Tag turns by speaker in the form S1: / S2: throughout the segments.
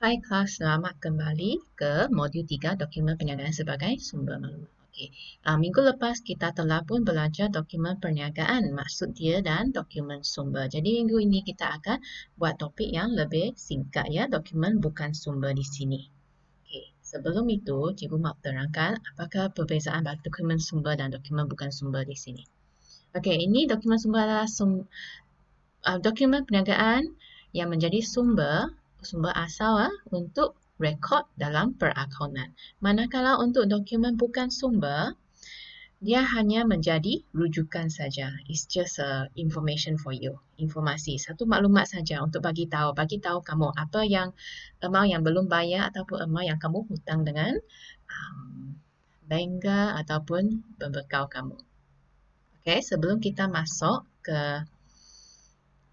S1: Hai kelas, selamat kembali ke modul 3 dokumen perniagaan sebagai sumber maklumat. Okey. Minggu lepas kita telah pun belajar dokumen perniagaan, maksud dia dan dokumen sumber. Jadi minggu ini kita akan buat topik yang lebih singkat ya, dokumen bukan sumber di sini. Okey. Sebelum itu, cikgu mahu terangkan apakah perbezaan dokumen sumber dan dokumen bukan sumber di sini. Okey, ini dokumen sumber adalah dokumen perniagaan yang menjadi sumber asal untuk rekod dalam perakaunan. Manakala untuk dokumen bukan sumber, dia hanya menjadi rujukan saja. It's just a information for you. Informasi, satu maklumat saja untuk bagi tahu kamu apa yang amount yang belum bayar ataupun amount yang kamu hutang dengan banker ataupun pembekal kamu. Okey, sebelum kita masuk ke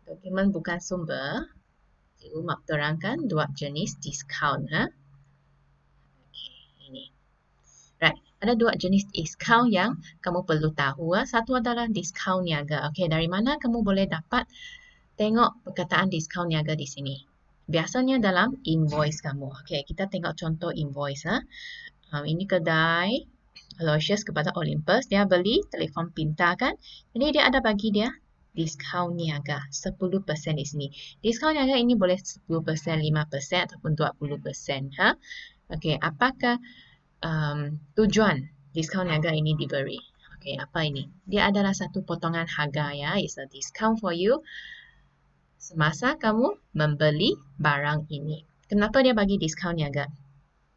S1: dokumen bukan sumber, cikgu mahu terangkan dua jenis diskaun. Okay, ini. Right, ada dua jenis diskaun yang kamu perlu tahu. Satu adalah diskaun niaga. Okay, dari mana kamu boleh dapat tengok perkataan diskaun niaga di sini? Biasanya dalam invoice kamu. Okay, kita tengok contoh invoice. Ini kedai Aloysius kepada Olympus. Dia beli telefon pintar kan? Jadi dia ada bagi dia diskaun niaga 10% di sini. Diskaun niaga ini boleh 10%, 5% ataupun 20%. Okey, apakah tujuan diskaun niaga ini diberi? Okey, apa ini? Dia adalah satu potongan harga ya. It's a discount for you semasa kamu membeli barang ini. Kenapa dia bagi diskaun niaga?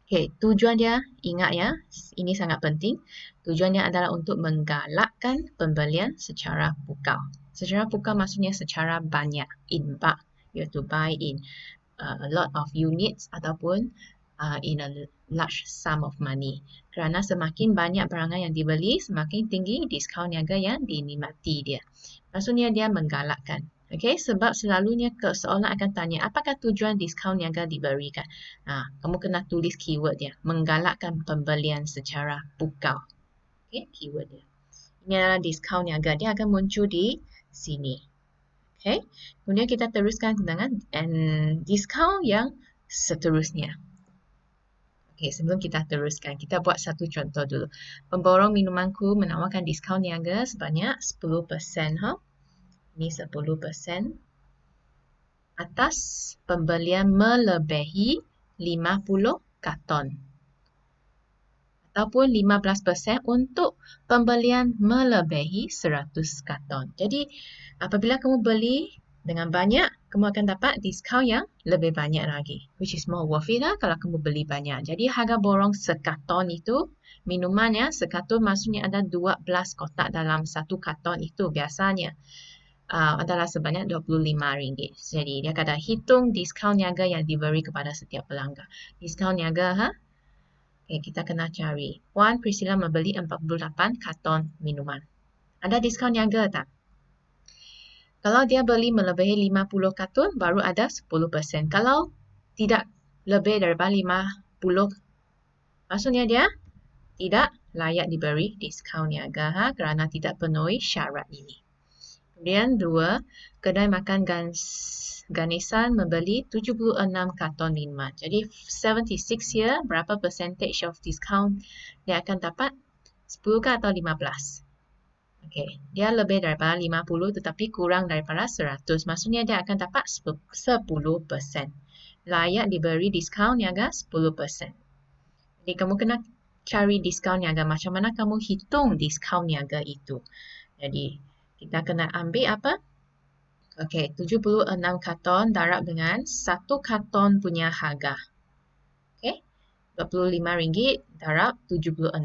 S1: Okay, tujuan dia, ingat ya, ini sangat penting. Tujuannya adalah untuk menggalakkan pembelian secara pukal. Secara pukal maksudnya secara banyak, in bulk. You have to buy in a lot of units ataupun in a large sum of money. Kerana semakin banyak barangan yang dibeli, semakin tinggi diskaun niaga yang dinikmati dia. Maksudnya dia menggalakkan. Okay, sebab selalunya seorang akan tanya, apakah tujuan diskaun niaga diberikan? Kamu kena tulis keyword dia, menggalakkan pembelian secara pukal. Okay, keyword dia. Ini adalah diskaun niaga, dia akan muncul di sini. Okay, kemudian kita teruskan dengan diskaun yang seterusnya. Okay, sebelum kita teruskan, kita buat satu contoh dulu. Pemborong minumanku menawarkan diskaun niaga sebanyak 10%. Ini 10% atas pembelian melebihi 50 karton. Ataupun 15% untuk pembelian melebihi 100 karton. Jadi, apabila kamu beli dengan banyak, kamu akan dapat diskaun yang lebih banyak lagi. Which is more worth it lah kalau kamu beli banyak. Jadi, harga borong sekarton itu, minumannya sekarton maksudnya ada 12 kotak dalam satu karton itu biasanya. Adalah sebanyak RM25. Jadi dia kata hitung diskaun niaga yang diberi kepada setiap pelanggan. Diskaun niaga, okay, kita kena cari. Puan Priscilla membeli 48 karton minuman. Ada diskaun niaga tak? Kalau dia beli melebihi 50 karton, baru ada 10%. Kalau tidak lebih daripada 50, maksudnya dia tidak layak diberi diskaun niaga kerana tidak penuhi syarat ini. Kemudian 2, kedai makan Ganesan membeli 76 karton minuman. Jadi 76 here, berapa percentage of discount dia akan dapat? 10 atau 15? Okey, dia lebih daripada 50 tetapi kurang daripada 100. Maksudnya dia akan dapat 10%. Layak diberi diskaun niaga 10%. Jadi kamu kena cari diskaun niaga. Macam mana kamu hitung diskaun niaga itu? Jadi kita kena ambil apa? Okey, 76 karton darab dengan 1 karton punya harga. Okey, RM25 darab 76.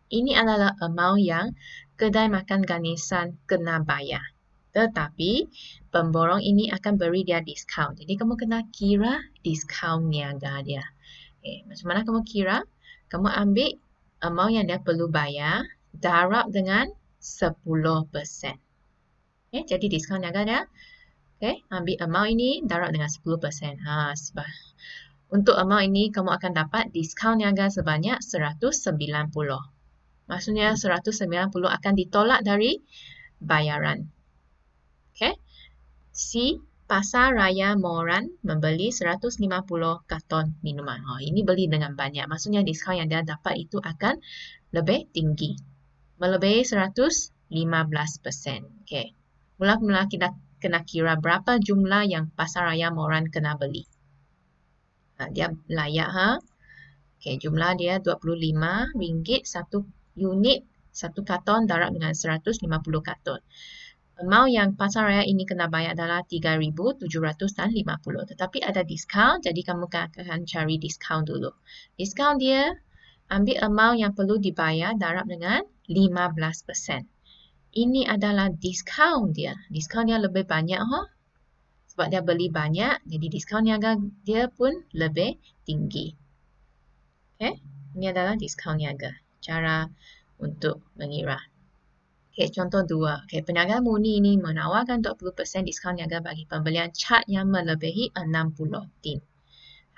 S1: Ini adalah amount yang kedai makan Ganesan kena bayar. Tetapi pemborong ini akan beri dia diskaun. Jadi kamu kena kira diskaun niaga dia. Okay, macam mana kamu kira? Kamu ambil amount yang dia perlu bayar darab dengan 10%. Okay, jadi diskaun niaga dia. Okay, ambil amount ini darab dengan 10%. Untuk amount ini kamu akan dapat diskaun niaga sebanyak 190. Maksudnya 190 akan ditolak dari bayaran. Okay, C Pasar Raya Moran membeli 150 karton minuman. Ini beli dengan banyak. Maksudnya diskaun yang dia dapat itu akan lebih tinggi. Melebihi 115%. Okay. Mula-mula kita kena kira berapa jumlah yang Pasar Raya Moran kena beli. Dia layak. Okay, jumlah dia RM25 satu unit, satu karton darab dengan 150 karton. Amount yang Pasar Raya ini kena bayar adalah RM3,750. Tetapi ada diskaun, jadi kamu akan cari diskaun dulu. Diskaun dia, ambil amount yang perlu dibayar darab dengan 15%. Ini adalah diskaun dia. Diskaun dia lebih banyak. Sebab dia beli banyak, jadi diskaun niaga dia pun lebih tinggi. Okay? Ini adalah diskaun niaga. Cara untuk mengira. Okay, contoh 2. Okay, peniaga murni ini menawarkan 20% diskaun niaga bagi pembelian cat yang melebihi 60 tin.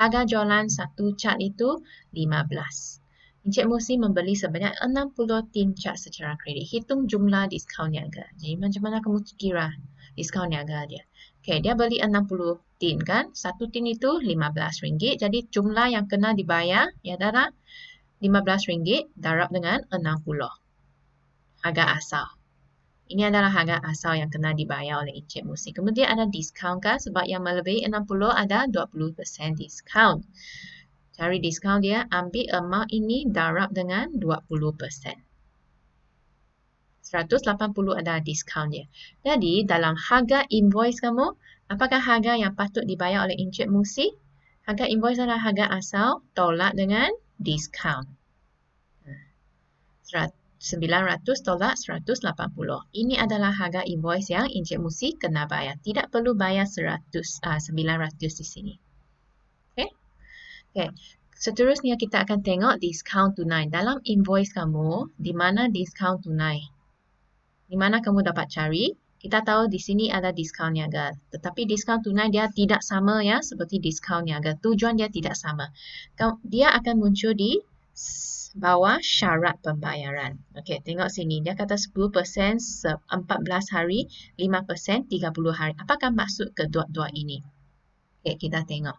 S1: Harga jualan satu cat itu 15. Encik Musi membeli sebanyak 60 tin cat secara kredit. Hitung jumlah diskaun niaga. Jadi macam mana kamu kira diskaun niaga dia? Okay, dia beli 60 tin kan? Satu tin itu RM15. Jadi jumlah yang kena dibayar adalah RM15 darab dengan 60. Harga asal. Ini adalah harga asal yang kena dibayar oleh Encik Musi. Kemudian ada diskaun kan? Sebab yang melebihi 60 ada 20% diskaun. Cari diskaun dia, ambil amount ini darab dengan 20%. 180 ada diskaun dia. Jadi dalam harga invoice kamu, apakah harga yang patut dibayar oleh Encik Musi? Harga invoice adalah harga asal tolak dengan diskaun. 900 tolak 180. Ini adalah harga invoice yang Encik Musi kena bayar. Tidak perlu bayar 900 di sini. Okay? Okay. Seterusnya kita akan tengok diskaun tunai. Dalam invoice kamu, di mana diskaun tunai? Di mana kamu dapat cari? Kita tahu di sini ada diskaun niaga. Tetapi diskaun tunai dia tidak sama ya seperti diskaun niaga. Tujuan dia tidak sama. Dia akan muncul di bawah syarat pembayaran. Okey, tengok sini. Dia kata 10% 14 hari, 5% 30 hari. Apakah maksud kedua-dua ini? Okey, kita tengok.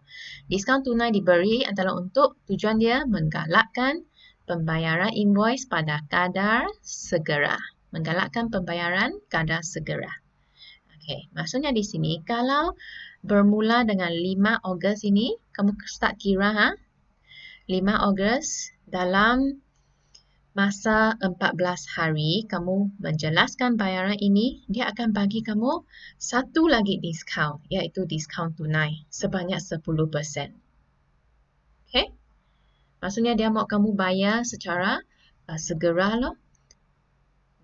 S1: Diskaun tunai diberi adalah untuk tujuan dia menggalakkan pembayaran invoice pada kadar segera. Menggalakkan pembayaran kadar segera. Okey, maksudnya di sini kalau bermula dengan 5 Ogos ini, kamu start kira 5 Ogos dalam masa 14 hari kamu menjelaskan bayaran ini, dia akan bagi kamu satu lagi diskaun, iaitu diskaun tunai sebanyak 10%. Okay? Maksudnya dia mau kamu bayar secara segera loh.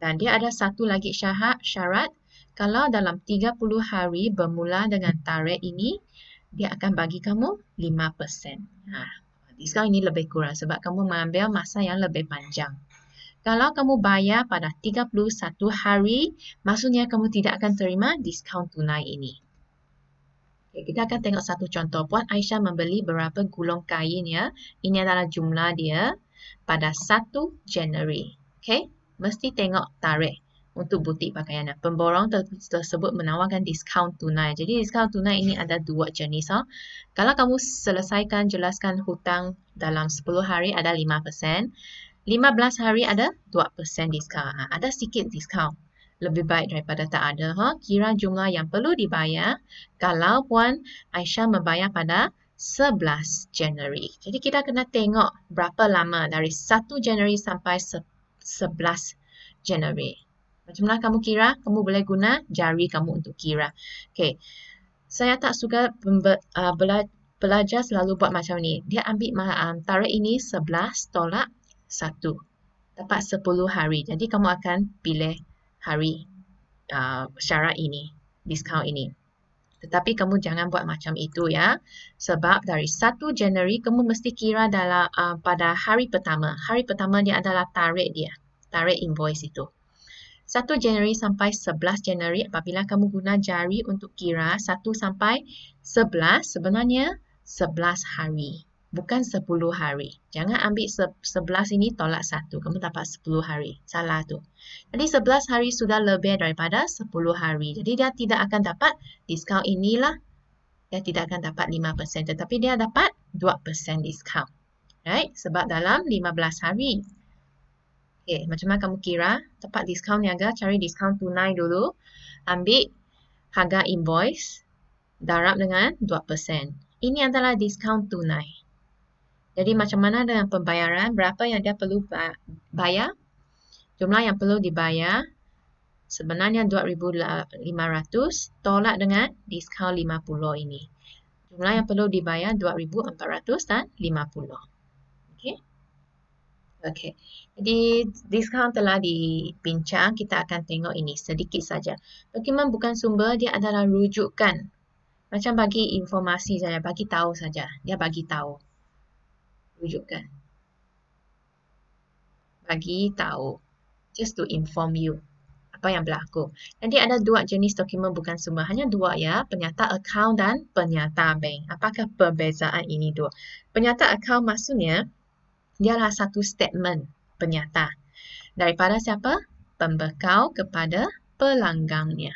S1: Dan dia ada satu lagi syarat, kalau dalam 30 hari bermula dengan tarikh ini, dia akan bagi kamu 5%. Diskaun ini lebih kurang sebab kamu mengambil masa yang lebih panjang. Kalau kamu bayar pada 31 hari, maksudnya kamu tidak akan terima diskaun tunai ini. Okay, kita akan tengok satu contoh. Puan Aisyah membeli berapa gulung kain ya. Ini adalah jumlah dia pada 1 Januari. Okay? Mesti tengok tarikh untuk butik pakaian. Pemborong tersebut menawarkan diskaun tunai. Jadi diskaun tunai ini ada dua jenis. Kalau kamu selesaikan jelaskan hutang dalam 10 hari ada 5%. 15 hari ada 2% diskaun. Ada sedikit diskaun. Lebih baik daripada tak ada. Kira jumlah yang perlu dibayar kalau Puan Aisyah membayar pada 11 Januari. Jadi kita kena tengok berapa lama dari 1 Januari sampai 11 Januari. Macam mana kamu kira? Kamu boleh guna jari kamu untuk kira. Okay. Saya tak suka pelajar selalu buat macam ni. Dia ambil tarikh ini 11 tolak 1. Dapat 10 hari. Jadi kamu akan pilih hari syarat ini. Diskaun ini. Tetapi kamu jangan buat macam itu ya. Sebab dari 1 Januari kamu mesti kira dalam pada hari pertama. Hari pertama dia adalah tarikh dia. Tarikh invoice itu. 1 Januari sampai 11 Januari apabila kamu guna jari untuk kira 1 sampai 11 sebenarnya 11 hari. Bukan 10 hari. Jangan ambil 11 ini tolak 1. Kamu dapat 10 hari. Salah tu. Jadi 11 hari sudah lebih daripada 10 hari. Jadi dia tidak akan dapat diskaun inilah dia tidak akan dapat 5%, tetapi dia dapat 2% diskaun. Right? Sebab dalam 15 hari. Okay, macam mana kamu kira? Dapat diskaun niaga, cari diskaun tunai dulu. Ambil harga invoice, darab dengan 2%. Ini adalah diskaun tunai. Jadi macam mana dengan pembayaran? Berapa yang dia perlu bayar? Jumlah yang perlu dibayar sebenarnya 2,500, tolak dengan diskaun 50 ini. Jumlah yang perlu dibayar 2,450. Okey. Okey. Jadi diskaun telah dibincang, kita akan tengok ini sedikit saja. Dokumen bukan sumber, dia adalah rujukan. Macam bagi informasi saja, bagi tahu saja. Dia bagi tahu. Rujukan. Bagi tahu. Just to inform you apa yang berlaku. Jadi ada dua jenis dokumen bukan sumber. Hanya dua ya, penyata akaun dan penyata bank. Apakah perbezaan ini dua? Penyata akaun maksudnya, dia adalah satu statement penyata. Daripada siapa? Pembekal kepada pelanggannya.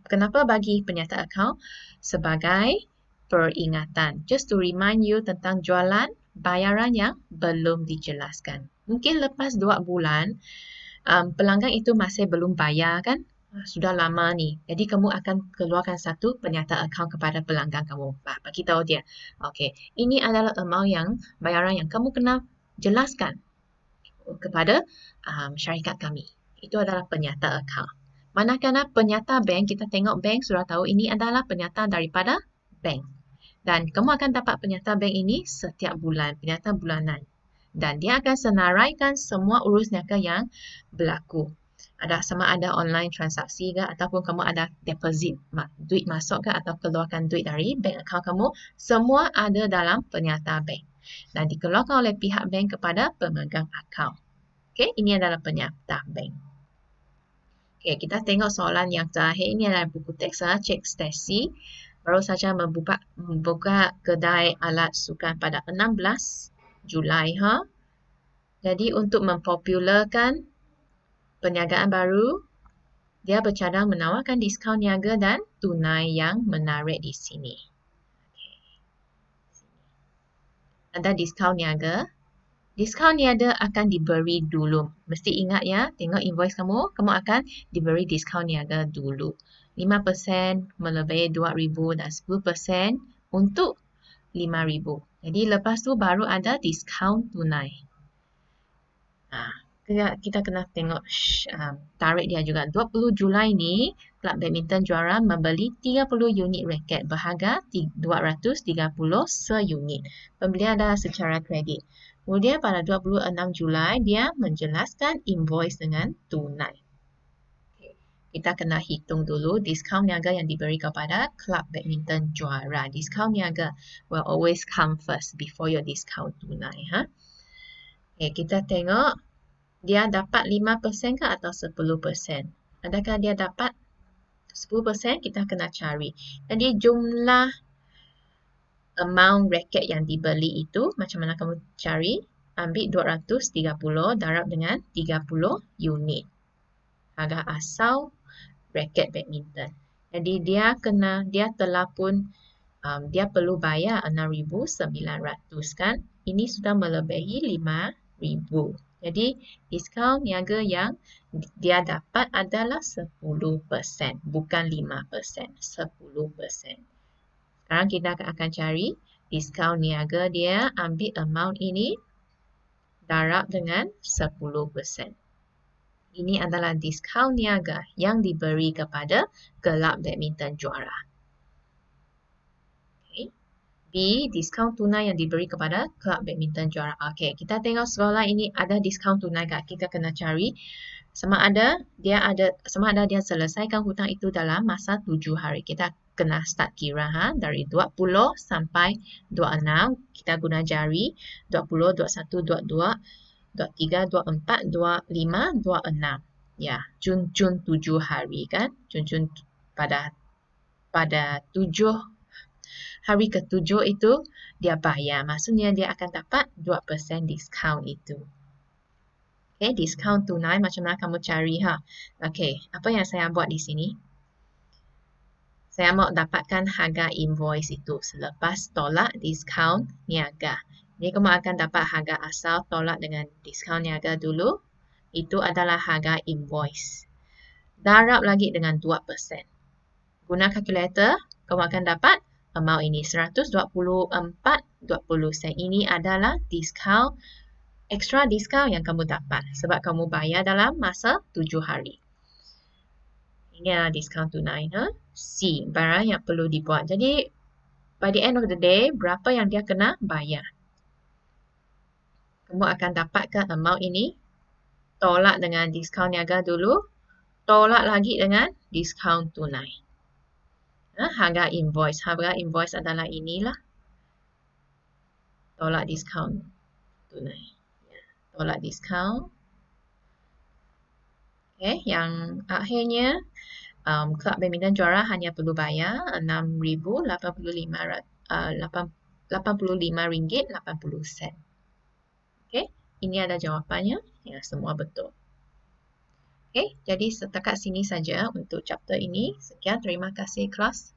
S1: Kenapa bagi penyata akaun? Sebagai peringatan. Just to remind you tentang jualan bayaran yang belum dijelaskan. Mungkin lepas 2 bulan, pelanggan itu masih belum bayar kan? Sudah lama ni. Jadi kamu akan keluarkan satu penyata akaun kepada pelanggan kamu. Bagi tahu dia. Okey, ini adalah amount yang bayaran yang kamu kena jelaskan kepada syarikat kami. Itu adalah penyata akaun. Manakala penyata bank, kita tengok bank sudah tahu ini adalah penyata daripada bank. Dan kamu akan dapat penyata bank ini setiap bulan, penyata bulanan. Dan dia akan senaraikan semua urus niaga yang berlaku. Sama ada online transaksi ke ataupun kamu ada deposit, duit masuk ke atau keluarkan duit dari bank account kamu, semua ada dalam penyata bank. Dan dikeluarkan oleh pihak bank kepada pemegang akaun. Okey, ini adalah penyata bank. Okey, kita tengok soalan yang terakhir. Ini adalah buku teks, Cik Stacy. Baru saja membuka kedai alat sukan pada 16 Julai. Jadi untuk mempopularkan perniagaan baru, dia bercadang menawarkan diskaun niaga dan tunai yang menarik di sini. Ada diskaun niaga. Diskaun niaga akan diberi dulu. Mesti ingat ya, tengok invoice kamu akan diberi diskaun niaga dulu. 5% melebihi 2,000 dan 10% untuk 5,000. Jadi lepas tu baru ada diskaun tunai. Kita kena tengok tarikh dia juga. 20 Julai ni, Kelab Badminton Juara membeli 30 unit raket berharga 230 seunit. Pembelian adalah secara kredit. Kemudian pada 26 Julai, dia menjelaskan invoice dengan tunai. Kita kena hitung dulu diskaun niaga yang diberi kepada Kelab Badminton Juara. Diskaun niaga will always come first before your diskaun tunai. Okay, kita tengok dia dapat 5% ke atau 10%. Adakah dia dapat 10%? Kita kena cari. Jadi jumlah amount raket yang dibeli itu, macam mana kamu cari? Ambil 230 darab dengan 30 unit. Harga asal raket badminton. Jadi dia telah pun dia perlu bayar 6,900 kan. Ini sudah melebihi 5,000. Jadi diskaun niaga yang dia dapat adalah 10%, bukan 5%, 10%. Sekarang kita akan cari diskaun niaga dia, ambil amount ini darab dengan 10%. Ini adalah diskaun niaga yang diberi kepada Kelab Badminton Juara. Okay. B, diskaun tunai yang diberi kepada Kelab Badminton Juara. Okey, kita tengok soalan ini ada diskaun tunai tak? Kita kena cari sama ada dia selesaikan hutang itu dalam masa 7 hari. Kita kena start kira dari 20 sampai 26. Kita guna jari 20, 21, 22, 23, 24, 25, 26. Ya, Jun 7 hari kan? Jun pada 7 hari ke-7 itu dia bayar. Maksudnya dia akan dapat 2% diskaun itu. Okay, diskaun tunai macam mana kamu cari Okey, apa yang saya buat di sini? Saya mau dapatkan harga invoice itu selepas tolak diskaun niaga. Jadi kamu akan dapat harga asal tolak dengan diskaun niaga dulu. Itu adalah harga invoice. Darab lagi dengan 2%. Guna kalkulator, kamu akan dapat amount ini 124.20 sen. Ini adalah diskaun, extra diskaun yang kamu dapat sebab kamu bayar dalam masa 7 hari. Ini adalah diskaun tunai. C, barang yang perlu dibuat. Jadi, by the end of the day, berapa yang dia kena bayar. Kamu akan dapatkan amount ini. Tolak dengan diskaun niaga dulu. Tolak lagi dengan diskaun tunai. Harga invoice. Harga invoice adalah inilah. Tolak diskaun tunai. Tolak diskaun. Okay, yang akhirnya kelab badminton juara hanya perlu bayar RM6,85.80. Okay, ini ada jawapannya. Ya, semua betul. Okay, jadi setakat sini saja untuk chapter ini. Sekian, terima kasih kelas.